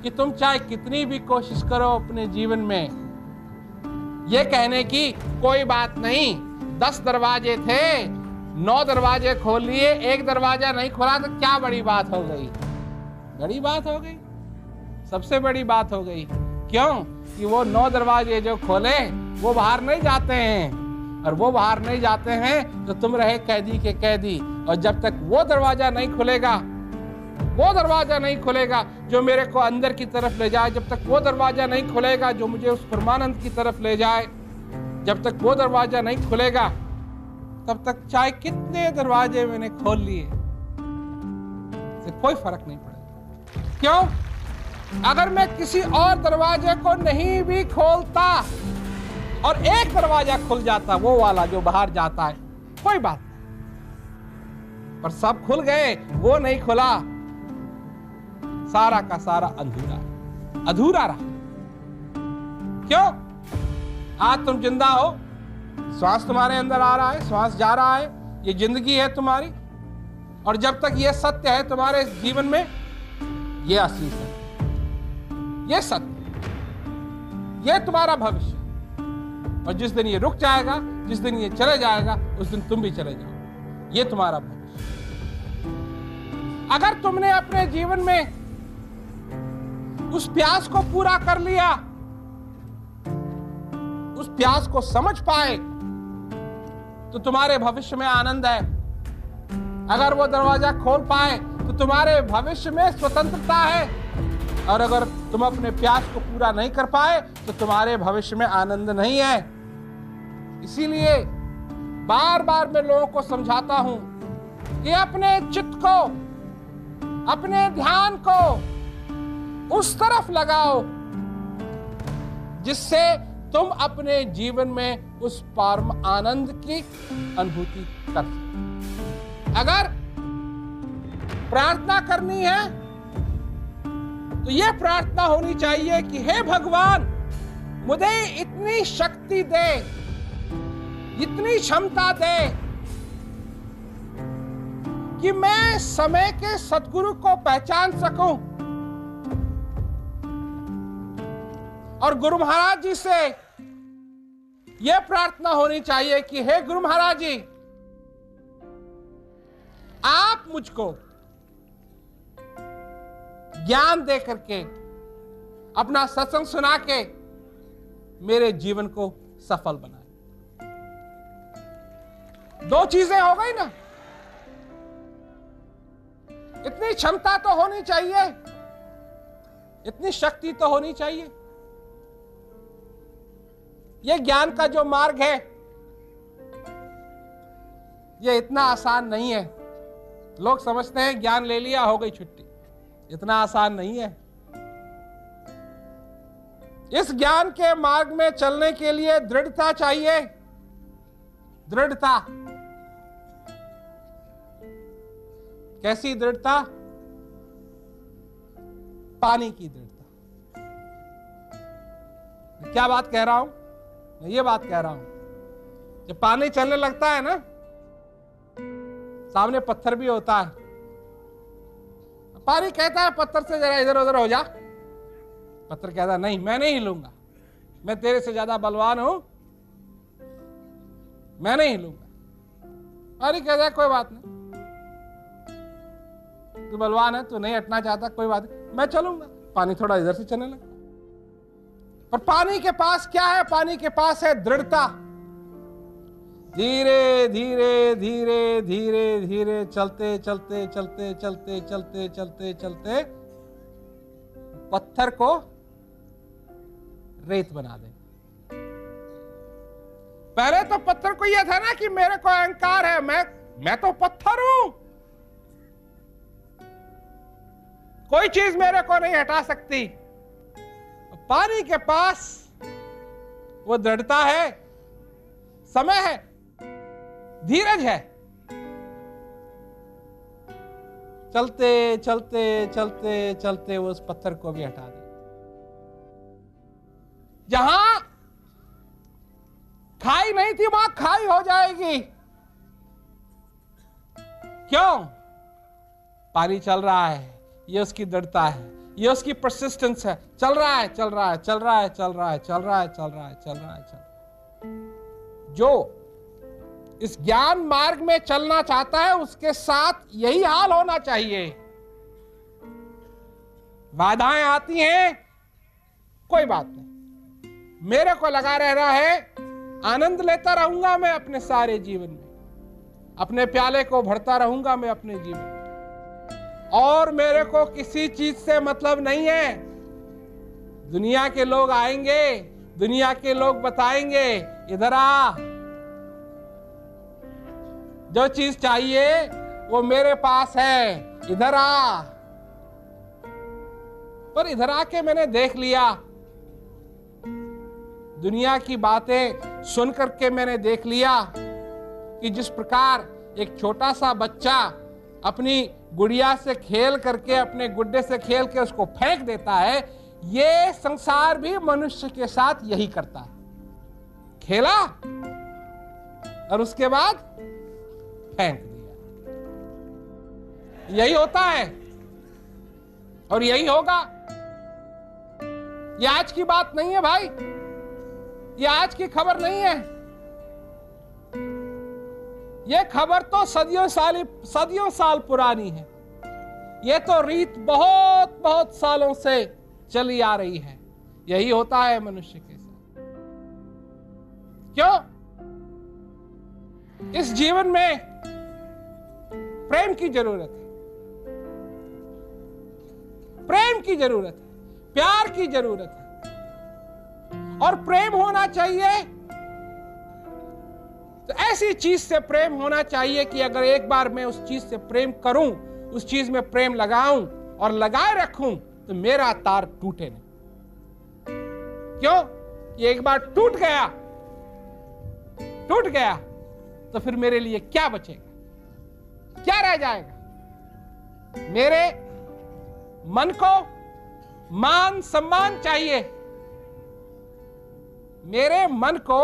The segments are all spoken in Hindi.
कि तुम चाहे कितनी भी कोशिश करो अपने जीवन में ये कहने की कोई बात नहीं, 10 दरवाजे थे, 9 दरवाजे खोल लिए, एक दरवाजा नहीं खोला तो क्या बड़ी बात हो गई? बड़ी बात हो गई, सबसे बड़ी बात हो गई। क्यों? कि वो 9 दरवाजे जो खोले वो बाहर नहीं जाते हैं, और वो बाहर नहीं जाते हैं तो तुम रहे कैदी के कैदी। और जब तक वो दरवाजा नहीं खुलेगा, वो दरवाजा नहीं खुलेगा जो मेरे को अंदर की तरफ ले जाए, जब तक वो दरवाजा नहीं खुलेगा जो मुझे उस परमानंद की तरफ ले जाए, जब तक वो दरवाजा नहीं खुलेगा तब तक चाहे कितने दरवाजे मैंने खोल लिए कोई फर्क नहीं पड़ेगा। क्यों? अगर मैं किसी और दरवाजे को नहीं भी खोलता और एक दरवाजा खुल जाता, वो वाला जो बाहर जाता है, कोई बात नहीं, पर सब खुल गए, वो नहीं खुला, सारा का सारा अधूरा रहा। क्यों? आज तुम जिंदा हो, श्वास तुम्हारे अंदर आ रहा है, श्वास जा रहा है, ये जिंदगी है तुम्हारी, और जब तक ये सत्य है तुम्हारे जीवन में, ये असली सत्य, ये सत्य, ये तुम्हारा भविष्य। और जिस दिन ये रुक जाएगा, जिस दिन ये चले जाएगा, उस दिन तुम भी चले जाओ। ये तुम्हारा भविष्य। अगर तुमने अपने जीवन में उस प्यास को पूरा कर लिया, उस प्यास को समझ पाए, तो तुम्हारे भविष्य में आनंद है। अगर वो दरवाजा खोल पाए तो तुम्हारे भविष्य में स्वतंत्रता है, और अगर तुम अपने प्यास को पूरा नहीं कर पाए तो तुम्हारे भविष्य में आनंद नहीं है। इसीलिए बार बार मैं लोगों को समझाता हूं कि अपने चित्त को, अपने ध्यान को उस तरफ लगाओ जिससे तुम अपने जीवन में उस परम आनंद की अनुभूति कर सको। अगर प्रार्थना करनी है तो यह प्रार्थना होनी चाहिए कि हे भगवान, मुझे इतनी शक्ति दे, इतनी क्षमता दे कि मैं समय के सद्गुरु को पहचान सकूं, और गुरु महाराज जी से यह प्रार्थना होनी चाहिए कि हे गुरु महाराज जी, आप मुझको ज्ञान दे करके, अपना सत्संग सुना के मेरे जीवन को सफल बनाए। 2 चीजें हो गई ना। इतनी क्षमता तो होनी चाहिए, इतनी शक्ति तो होनी चाहिए। यह ज्ञान का जो मार्ग है, यह इतना आसान नहीं है। लोग समझते हैं ज्ञान ले लिया हो गई छुट्टी, इतना आसान नहीं है। इस ज्ञान के मार्ग में चलने के लिए दृढ़ता चाहिए, दृढ़ता। कैसी दृढ़ता? पानी की दृढ़ता। क्या बात कह रहा हूं? मैं ये बात कह रहा हूं, जब पानी चलने लगता है ना, सामने पत्थर भी होता है, पानी कहता है पत्थर से जरा इधर उधर हो जा, पत्थर कहता है नहीं, मैं नहीं हिलूंगा, मैं तेरे से ज्यादा बलवान हूं, मैं नहीं हिलूंगा। पानी कहता है कोई बात नहीं, तू बलवान है, तू नहीं हटना चाहता, कोई बात नहीं, मैं चलूंगा। पानी थोड़ा इधर से चलने लगा। पर पानी के पास क्या है? पानी के पास है दृढ़ता। धीरे धीरे धीरे धीरे धीरे चलते चलते चलते चलते चलते चलते चलते पत्थर को रेत बना दे। पहले तो पत्थर को यह था ना कि मेरे को अहंकार है, मैं तो पत्थर हूं, कोई चीज मेरे को नहीं हटा सकती। पानी के पास वो दृढ़ता है, समय है, धीरज है। चलते चलते चलते चलते वो उस पत्थर को भी हटा दे। जहां खाई नहीं थी वहां खाई हो जाएगी। क्यों? पानी चल रहा है, ये उसकी दृढ़ता है। ये उसकी परसिस्टेंस है। चल रहा है, चल रहा है, चल रहा है, चल रहा है, चल रहा है, चल रहा है, चल रहा है, चल। जो इस ज्ञान मार्ग में चलना चाहता है उसके साथ यही हाल होना चाहिए। बाधाएं आती हैं, कोई बात नहीं, मेरे को लगा रह रहा है, आनंद लेता रहूंगा मैं अपने सारे जीवन में, अपने प्याले को भरता रहूंगा मैं अपने जीवन में, और मेरे को किसी चीज से मतलब नहीं है। दुनिया के लोग आएंगे, दुनिया के लोग बताएंगे, इधर आ, जो चीज चाहिए वो मेरे पास है, इधर आ। पर इधर आके मैंने देख लिया, दुनिया की बातें सुन करके मैंने देख लिया कि जिस प्रकार एक छोटा सा बच्चा अपनी गुड़िया से खेल करके, अपने गुड्डे से खेल के उसको फेंक देता है, ये संसार भी मनुष्य के साथ यही करता है। खेला और उसके बाद फेंक दिया, यही होता है और यही होगा। ये आज की बात नहीं है भाई, ये आज की खबर नहीं है, ये खबर तो सदियों साल पुरानी है। ये तो रीत बहुत बहुत सालों से चली आ रही है। यही होता है मनुष्य के साथ। क्यों? इस जीवन में प्रेम की जरूरत है, प्रेम की जरूरत है, प्यार की जरूरत है, और प्रेम होना चाहिए तो ऐसी चीज से प्रेम होना चाहिए कि अगर एक बार मैं उस चीज से प्रेम करूं, उस चीज में प्रेम लगाऊं और लगाए रखूं, तो मेरा तार टूटे नहीं। क्यों? कि एक बार टूट गया तो फिर मेरे लिए क्या बचेगा, क्या रह जाएगा? मेरे मन को मान सम्मान चाहिए, मेरे मन को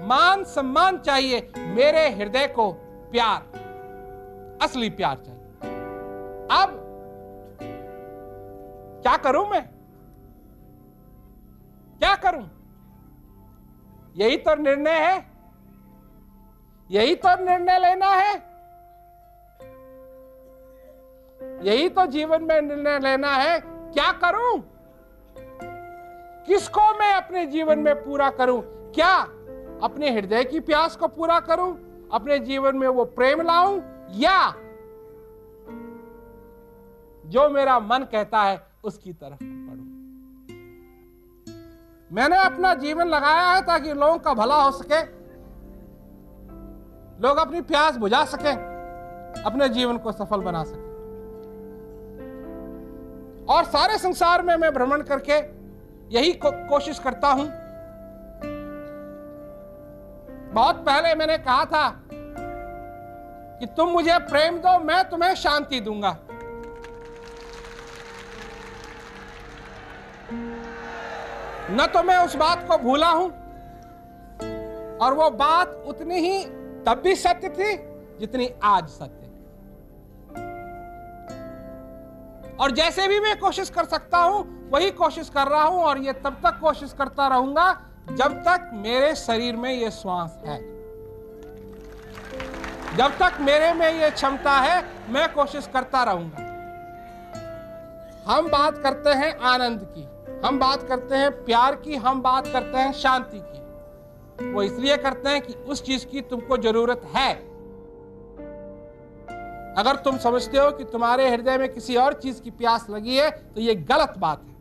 मान सम्मान चाहिए, मेरे हृदय को प्यार, असली प्यार चाहिए। अब क्या करूं मैं, क्या करूं? यही तो निर्णय है, यही तो निर्णय लेना है, यही तो जीवन में निर्णय लेना है। क्या करूं? किसको मैं अपने जीवन में पूरा करूं? क्या अपने हृदय की प्यास को पूरा करूं, अपने जीवन में वो प्रेम लाऊं, या जो मेरा मन कहता है उसकी तरफ बढ़ूं? मैंने अपना जीवन लगाया है ताकि लोगों का भला हो सके, लोग अपनी प्यास बुझा सके, अपने जीवन को सफल बना सके। और सारे संसार में मैं भ्रमण करके यही कोशिश करता हूं। बहुत पहले मैंने कहा था कि तुम मुझे प्रेम दो, मैं तुम्हें शांति दूंगा। न तो मैं उस बात को भूला हूं, और वो बात उतनी ही तब भी सत्य थी जितनी आज सत्य। और जैसे भी मैं कोशिश कर सकता हूं वही कोशिश कर रहा हूं, और ये तब तक कोशिश करता रहूंगा जब तक मेरे शरीर में ये श्वास है, जब तक मेरे में ये क्षमता है, मैं कोशिश करता रहूंगा। हम बात करते हैं आनंद की, हम बात करते हैं प्यार की, हम बात करते हैं शांति की। वो इसलिए करते हैं कि उस चीज की तुमको जरूरत है। अगर तुम समझते हो कि तुम्हारे हृदय में किसी और चीज की प्यास लगी है तो ये गलत बात है।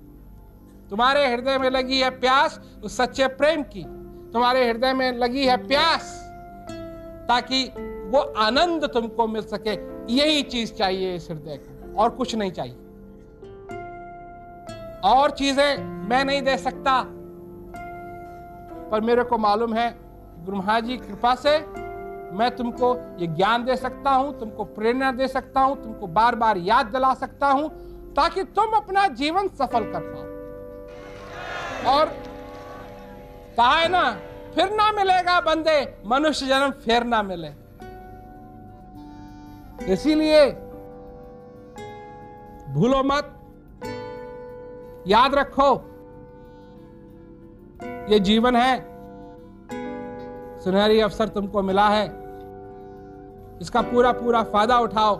तुम्हारे हृदय में लगी है प्यास उस सच्चे प्रेम की, तुम्हारे हृदय में लगी है प्यास ताकि वो आनंद तुमको मिल सके। यही चीज चाहिए इस हृदय को, और कुछ नहीं चाहिए। और चीजें मैं नहीं दे सकता, पर मेरे को मालूम है गुरु महाराज जी की कृपा से मैं तुमको ये ज्ञान दे सकता हूं, तुमको प्रेरणा दे सकता हूं, तुमको बार बार याद दिला सकता हूं ताकि तुम अपना जीवन सफल कर पाओ। और कहा है ना, फिर ना मिलेगा बंदे मनुष्य जन्म फिर ना मिले। इसीलिए भूलो मत याद रखो, ये जीवन है, सुनहरी अवसर तुमको मिला है, इसका पूरा पूरा फायदा उठाओ,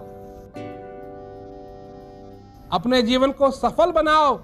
अपने जीवन को सफल बनाओ।